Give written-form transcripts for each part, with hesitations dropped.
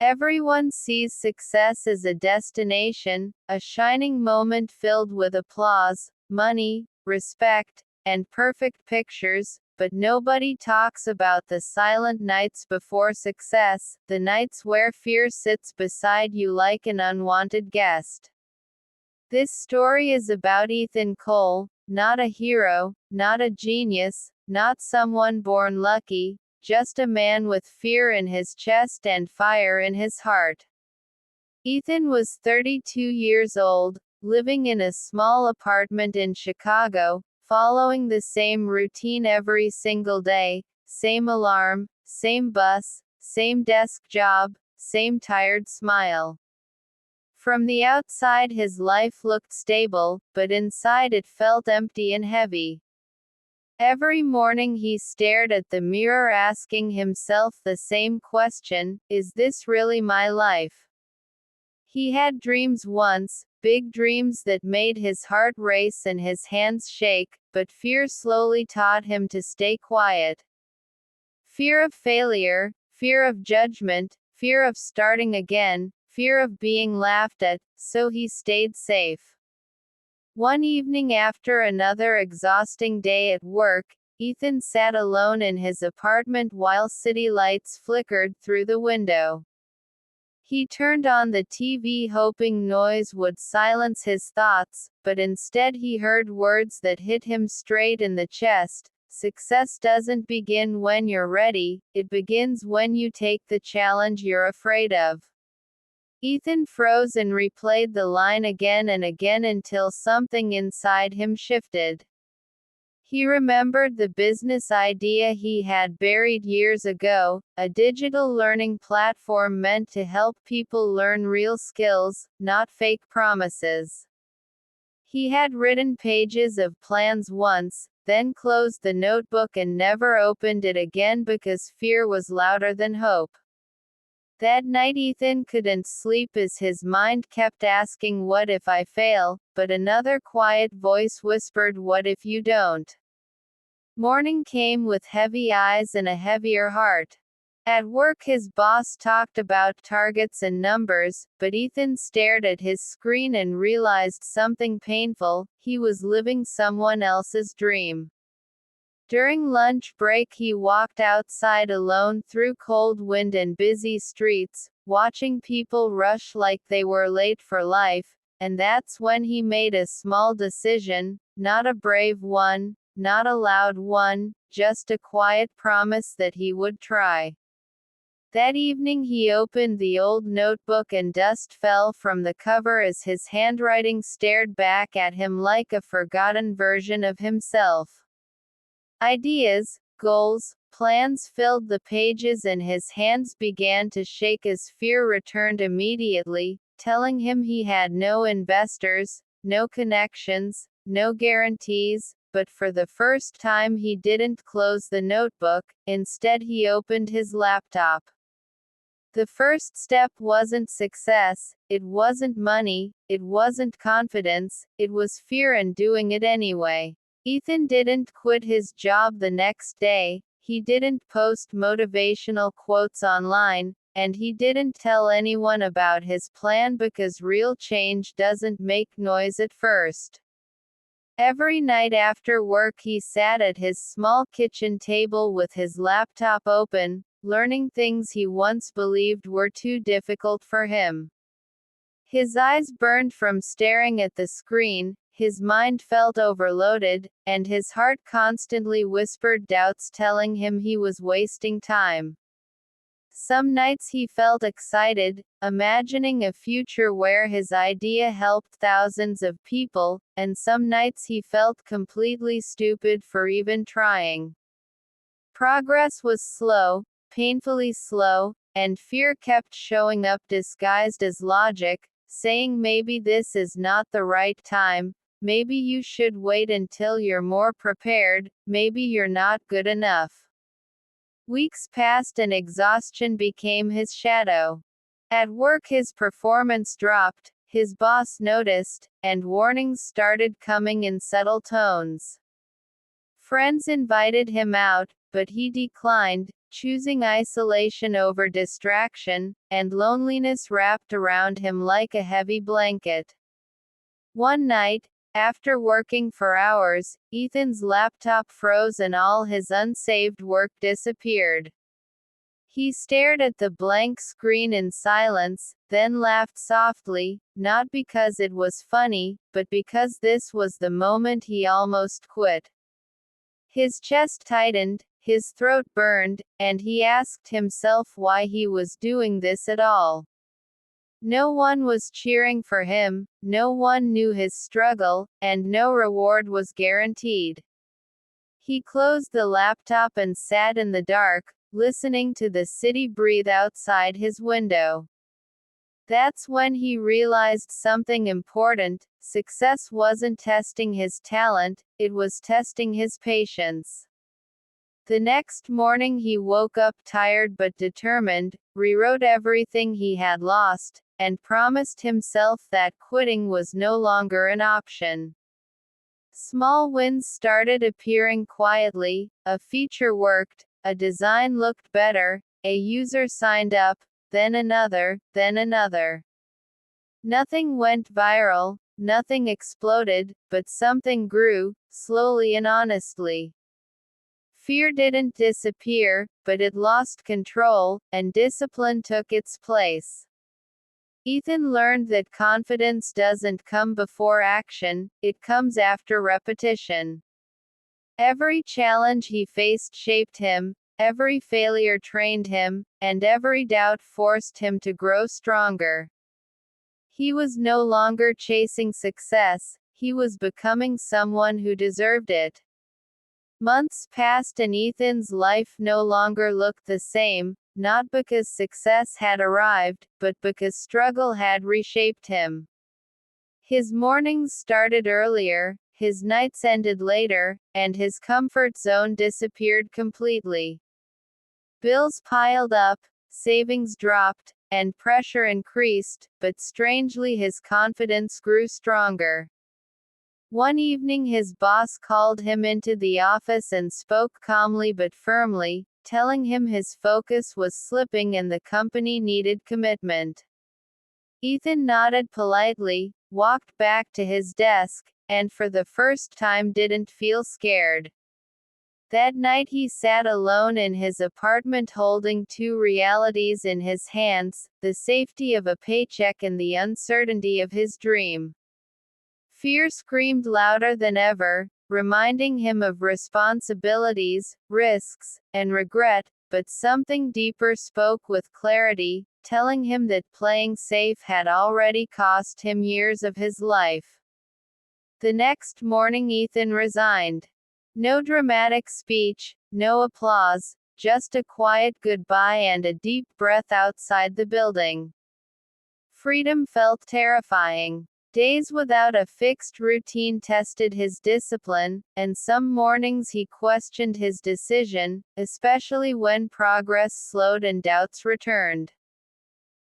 Everyone sees success as a destination, a shining moment filled with applause, money, respect, and perfect pictures, but nobody talks about the silent nights before success, the nights where fear sits beside you like an unwanted guest. This story is about Ethan Cole, not a hero, not a genius, not someone born lucky, just a man with fear in his chest and fire in his heart. Ethan was 32 years old, living in a small apartment in Chicago, following the same routine every single day, same alarm, same bus, same desk job, same tired smile. From the outside his life looked stable, but inside it felt empty and heavy. Every morning he stared at the mirror asking himself the same question, is this really my life? He had dreams once, big dreams that made his heart race and his hands shake, but fear slowly taught him to stay quiet. Fear of failure, fear of judgment, fear of starting again, fear of being laughed at, so he stayed safe. One evening after another exhausting day at work, Ethan sat alone in his apartment while city lights flickered through the window. He turned on the TV hoping noise would silence his thoughts, but instead he heard words that hit him straight in the chest. Success doesn't begin when you're ready, it begins when you take the challenge you're afraid of. Ethan froze and replayed the line again and again until something inside him shifted. He remembered the business idea he had buried years ago, a digital learning platform meant to help people learn real skills, not fake promises. He had written pages of plans once, then closed the notebook and never opened it again because fear was louder than hope. That night Ethan couldn't sleep as his mind kept asking what if I fail, but another quiet voice whispered what if you don't. Morning came with heavy eyes and a heavier heart. At work his boss talked about targets and numbers, but Ethan stared at his screen and realized something painful, he was living someone else's dream. During lunch break he walked outside alone through cold wind and busy streets, watching people rush like they were late for life, and that's when he made a small decision, not a brave one, not a loud one, just a quiet promise that he would try. That evening he opened the old notebook and dust fell from the cover as his handwriting stared back at him like a forgotten version of himself. Ideas, goals, plans filled the pages and his hands began to shake as fear returned immediately, telling him he had no investors, no connections, no guarantees, but for the first time he didn't close the notebook, instead he opened his laptop. The first step wasn't success, it wasn't money, it wasn't confidence, it was fear and doing it anyway. Ethan didn't quit his job the next day, he didn't post motivational quotes online, and he didn't tell anyone about his plan because real change doesn't make noise at first. Every night after work he sat at his small kitchen table with his laptop open, learning things he once believed were too difficult for him. His eyes burned from staring at the screen, his mind felt overloaded, and his heart constantly whispered doubts telling him he was wasting time. Some nights he felt excited, imagining a future where his idea helped thousands of people, and some nights he felt completely stupid for even trying. Progress was slow, painfully slow, and fear kept showing up disguised as logic, saying maybe this is not the right time, maybe you should wait until you're more prepared, maybe you're not good enough. Weeks passed and exhaustion became his shadow. At work his performance dropped, his boss noticed, and warnings started coming in subtle tones. Friends invited him out, but he declined, choosing isolation over distraction, and loneliness wrapped around him like a heavy blanket. One night, after working for hours, Ethan's laptop froze and all his unsaved work disappeared. He stared at the blank screen in silence, then laughed softly, not because it was funny, but because this was the moment he almost quit. His chest tightened, his throat burned, and he asked himself why he was doing this at all. No one was cheering for him, no one knew his struggle, and no reward was guaranteed. He closed the laptop and sat in the dark, listening to the city breathe outside his window. That's when he realized something important: success wasn't testing his talent, it was testing his patience. The next morning he woke up tired but determined, rewrote everything he had lost, and promised himself that quitting was no longer an option. Small wins started appearing quietly: a feature worked, a design looked better, a user signed up, then another, then another. Nothing went viral, nothing exploded, but something grew, slowly and honestly. Fear didn't disappear, but it lost control, and discipline took its place. Ethan learned that confidence doesn't come before action, it comes after repetition. Every challenge he faced shaped him, every failure trained him, and every doubt forced him to grow stronger. He was no longer chasing success, he was becoming someone who deserved it. Months passed and Ethan's life no longer looked the same, not because success had arrived, but because struggle had reshaped him. His mornings started earlier, his nights ended later, and his comfort zone disappeared completely. Bills piled up, savings dropped, and pressure increased, but strangely his confidence grew stronger. One evening his boss called him into the office and spoke calmly but firmly, telling him his focus was slipping and the company needed commitment. Ethan nodded politely, walked back to his desk, and for the first time didn't feel scared. That night he sat alone in his apartment holding two realities in his hands: the safety of a paycheck and the uncertainty of his dream. Fear screamed louder than ever, reminding him of responsibilities, risks, and regret, but something deeper spoke with clarity, telling him that playing safe had already cost him years of his life. The next morning Ethan resigned. No dramatic speech, no applause, just a quiet goodbye and a deep breath outside the building. Freedom felt terrifying. Days without a fixed routine tested his discipline, and some mornings he questioned his decision, especially when progress slowed and doubts returned.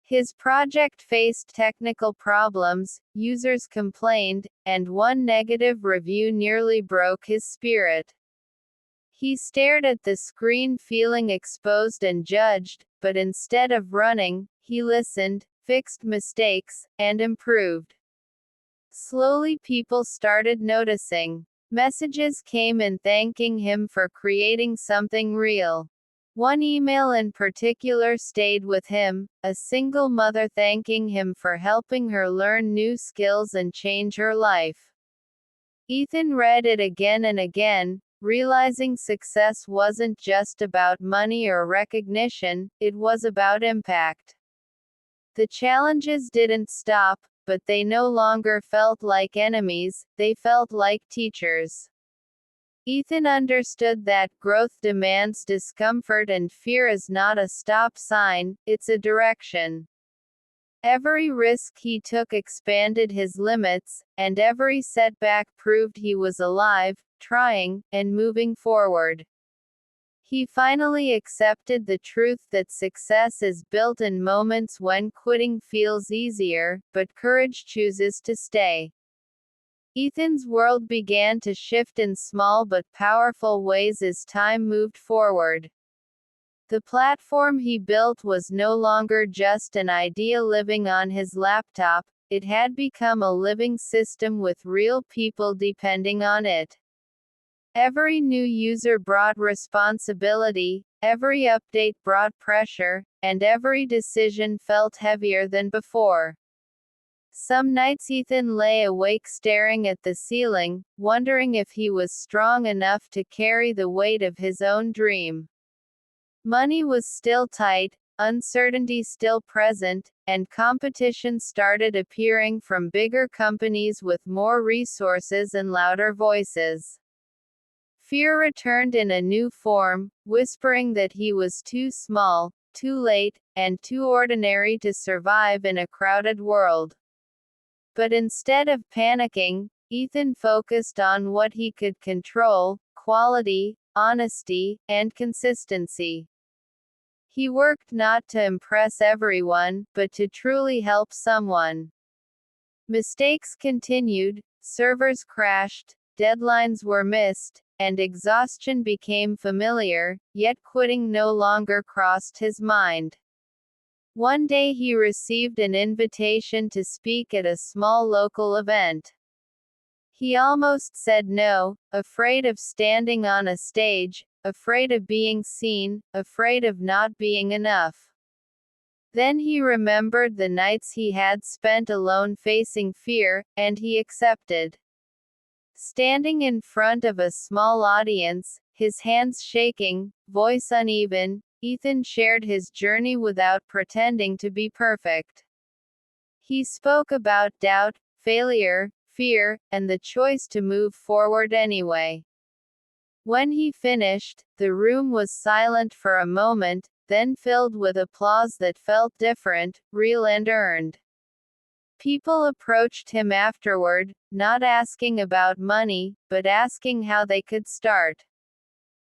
His project faced technical problems, users complained, and one negative review nearly broke his spirit. He stared at the screen feeling exposed and judged, but instead of running, he listened, fixed mistakes, and improved. Slowly people started noticing. Messages came in thanking him for creating something real. One email in particular stayed with him, a single mother thanking him for helping her learn new skills and change her life. Ethan read it again and again, realizing success wasn't just about money or recognition, it was about impact. The challenges didn't stop, but they no longer felt like enemies, they felt like teachers. Ethan understood that growth demands discomfort and fear is not a stop sign, it's a direction. Every risk he took expanded his limits, and every setback proved he was alive, trying, and moving forward. He finally accepted the truth that success is built in moments when quitting feels easier, but courage chooses to stay. Ethan's world began to shift in small but powerful ways as time moved forward. The platform he built was no longer just an idea living on his laptop, it had become a living system with real people depending on it. Every new user brought responsibility, every update brought pressure, and every decision felt heavier than before. Some nights Ethan lay awake staring at the ceiling, wondering if he was strong enough to carry the weight of his own dream. Money was still tight, uncertainty still present, and competition started appearing from bigger companies with more resources and louder voices. Fear returned in a new form, whispering that he was too small, too late, and too ordinary to survive in a crowded world. But instead of panicking, Ethan focused on what he could control: quality, honesty, and consistency. He worked not to impress everyone, but to truly help someone. Mistakes continued, servers crashed, deadlines were missed, and exhaustion became familiar, yet quitting no longer crossed his mind. One day he received an invitation to speak at a small local event. He almost said no, afraid of standing on a stage, afraid of being seen, afraid of not being enough. Then he remembered the nights he had spent alone facing fear, and he accepted. Standing in front of a small audience, his hands shaking, voice uneven, Ethan shared his journey without pretending to be perfect. He spoke about doubt, failure, fear, and the choice to move forward anyway. When he finished, the room was silent for a moment, then filled with applause that felt different, real and earned. People approached him afterward, not asking about money, but asking how they could start.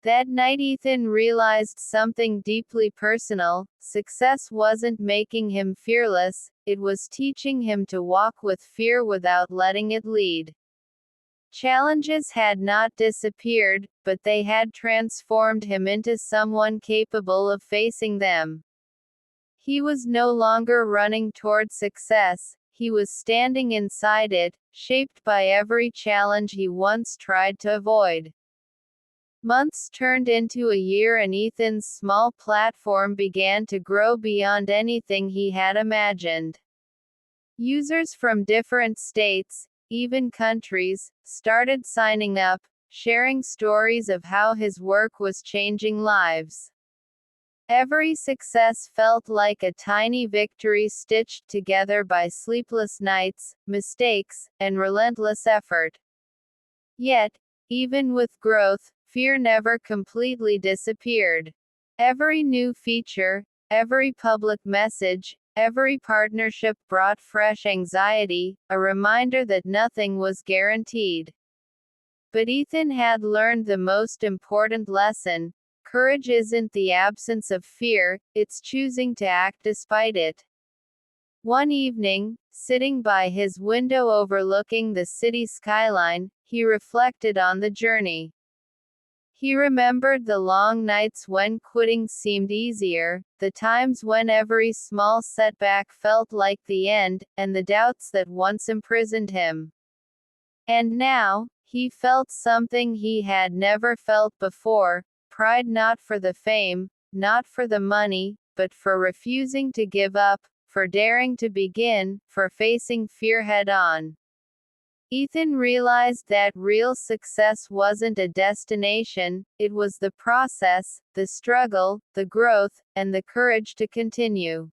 That night Ethan realized something deeply personal: success wasn't making him fearless, it was teaching him to walk with fear without letting it lead. Challenges had not disappeared, but they had transformed him into someone capable of facing them. He was no longer running toward success, he was standing inside it, shaped by every challenge he once tried to avoid. Months turned into a year and Ethan's small platform began to grow beyond anything he had imagined. Users from different states, even countries, started signing up, sharing stories of how his work was changing lives. Every success felt like a tiny victory stitched together by sleepless nights, mistakes, and relentless effort. Yet, even with growth, fear never completely disappeared. Every new feature, every public message, every partnership brought fresh anxiety, a reminder that nothing was guaranteed. But Ethan had learned the most important lesson: courage isn't the absence of fear, it's choosing to act despite it. One evening, sitting by his window overlooking the city skyline, he reflected on the journey. He remembered the long nights when quitting seemed easier, the times when every small setback felt like the end, and the doubts that once imprisoned him. And now, he felt something he had never felt before: pride, not for the fame, not for the money, but for refusing to give up, for daring to begin, for facing fear head-on. Ethan realized that real success wasn't a destination, it was the process, the struggle, the growth, and the courage to continue.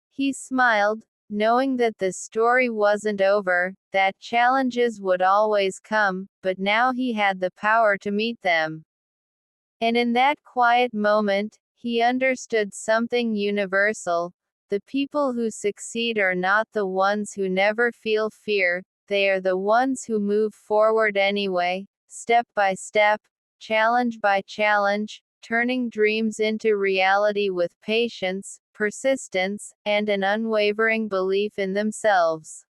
He smiled, knowing that the story wasn't over, that challenges would always come, but now he had the power to meet them. And in that quiet moment, he understood something universal: the people who succeed are not the ones who never feel fear, they are the ones who move forward anyway, step by step, challenge by challenge, turning dreams into reality with patience, persistence, and an unwavering belief in themselves.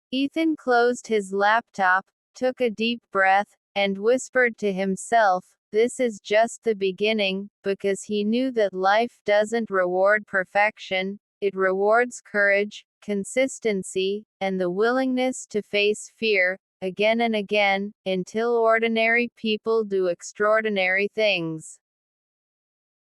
Ethan closed his laptop, took a deep breath, and whispered to himself, This is just the beginning, because he knew that life doesn't reward perfection, it rewards courage, consistency, and the willingness to face fear, again and again, until ordinary people do extraordinary things.